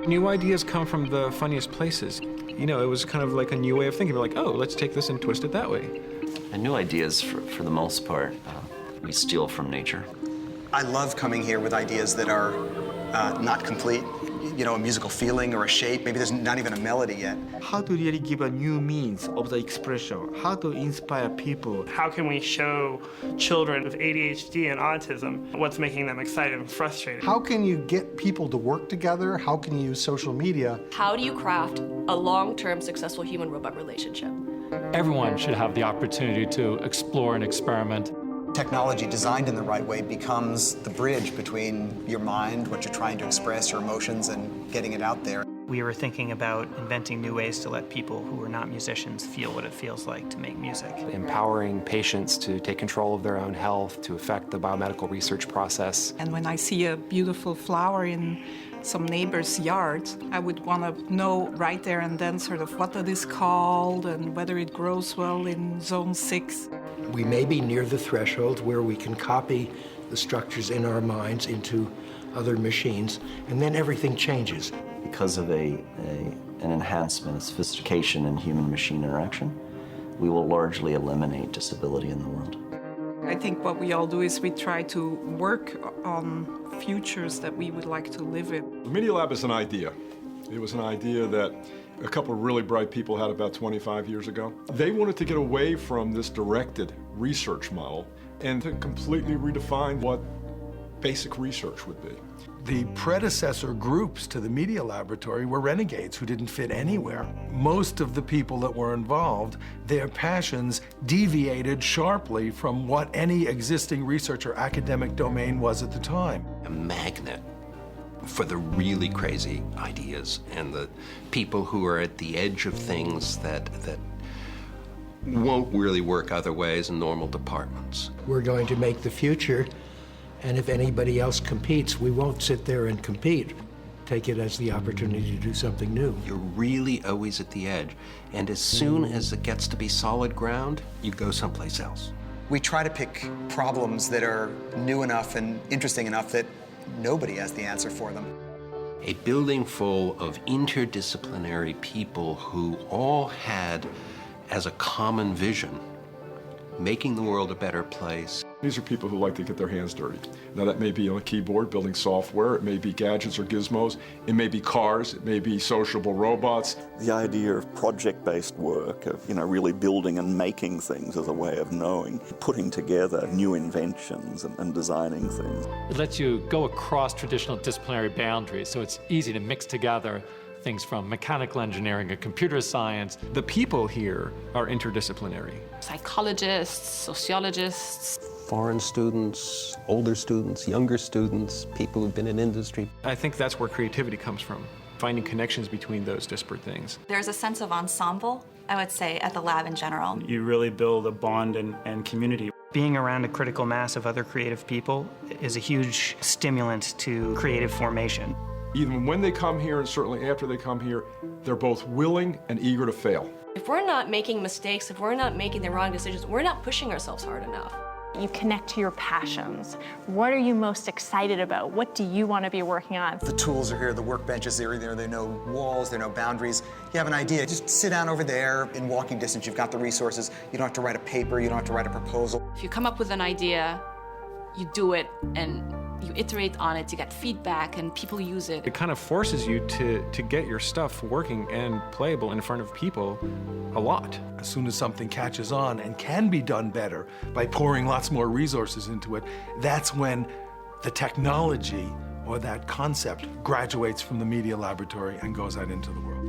New ideas come from the funniest places. You know, it was kind of like a new way of thinking. We're like, oh, let's take this and twist it that way. And new ideas, for the most part, we steal from nature. I love coming here with ideas that are not complete. You know, a musical feeling or a shape. Maybe there's not even a melody yet. How to really give a new means of the expression, how to inspire people. How can we show children with ADHD and autism what's making them excited and frustrated? How can you get people to work together? How can you use social media? How do you craft a long-term successful human-robot relationship? Everyone should have the opportunity to explore and experiment. Technology designed in the right way becomes the bridge between your mind, what you're trying to express, your emotions, and getting it out there. We were thinking about inventing new ways to let people who are not musicians feel what it feels like to make music. Empowering patients to take control of their own health, to affect the biomedical research process. And when I see a beautiful flower in some neighbor's yard, I would want to know right there and then sort of what it is called and whether it grows well in zone 6. We may be near the threshold where we can copy the structures in our minds into other machines, and then everything changes. Because of an enhancement, a sophistication in human-machine interaction, we will largely eliminate disability in the world. I think what we all do is we try to work on futures that we would like to live in. The Media Lab is an idea. It was an idea that a couple of really bright people had about 25 years ago. They wanted to get away from this directed research model and to completely redefine what basic research would be. The predecessor groups to the Media Laboratory were renegades who didn't fit anywhere. Most of the people that were involved, their passions deviated sharply from what any existing research or academic domain was at the time. A magnet for the really crazy ideas and the people who are at the edge of things that won't really work other ways in normal departments. We're going to make the future, and if anybody else competes, we won't sit there and compete. Take it as the opportunity to do something new. You're really always at the edge, and as soon as it gets to be solid ground, you go someplace else. We try to pick problems that are new enough and interesting enough that nobody has the answer for them. A building full of interdisciplinary people who all had as a common vision making the world a better place. These are people who like to get their hands dirty. Now that may be on a keyboard building software, it may be gadgets or gizmos, it may be cars, it may be sociable robots. The idea of project-based work, of really building and making things as a way of knowing, putting together new inventions and designing things. It lets you go across traditional disciplinary boundaries, so it's easy to mix together things from mechanical engineering and computer science. The people here are interdisciplinary. Psychologists, sociologists. Foreign students, older students, younger students, people who've been in industry. I think that's where creativity comes from, finding connections between those disparate things. There's a sense of ensemble, I would say, at the lab in general. You really build a bond and community. Being around a critical mass of other creative people is a huge stimulant to creative formation. Even when they come here, and certainly after they come here, they're both willing and eager to fail. If we're not making mistakes, if we're not making the wrong decisions, we're not pushing ourselves hard enough. You connect to your passions. What are you most excited about? What do you want to be working on? The tools are here, the workbenches are here, there are no walls, there are no boundaries. You have an idea, just sit down over there in walking distance. You've got the resources. You don't have to write a paper, you don't have to write a proposal. If you come up with an idea, you do it and you iterate on it to get feedback and people use it. It kind of forces you to get your stuff working and playable in front of people a lot. As soon as something catches on and can be done better by pouring lots more resources into it, that's when the technology or that concept graduates from the Media Laboratory and goes out into the world.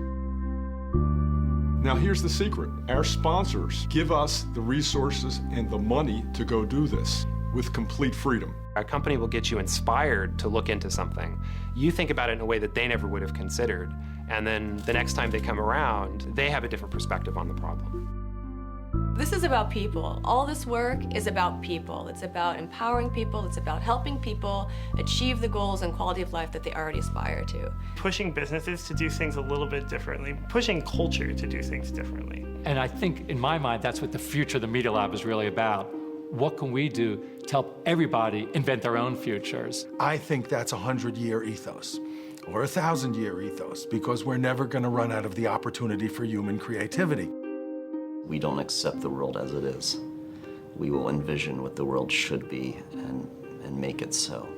Now here's the secret. Our sponsors give us the resources and the money to go do this with complete freedom. A company will get you inspired to look into something. You think about it in a way that they never would have considered, and then the next time they come around, they have a different perspective on the problem. This is about people. All this work is about people. It's about empowering people. It's about helping people achieve the goals and quality of life that they already aspire to. Pushing businesses to do things a little bit differently, pushing culture to do things differently. And I think, in my mind, that's what the future of the Media Lab is really about. What can we do to help everybody invent their own futures? I think that's a 100-year ethos. or a 1,000-year ethos, because we're never going to run out of the opportunity for human creativity. We don't accept the world as it is. We will envision what the world should be and make it so.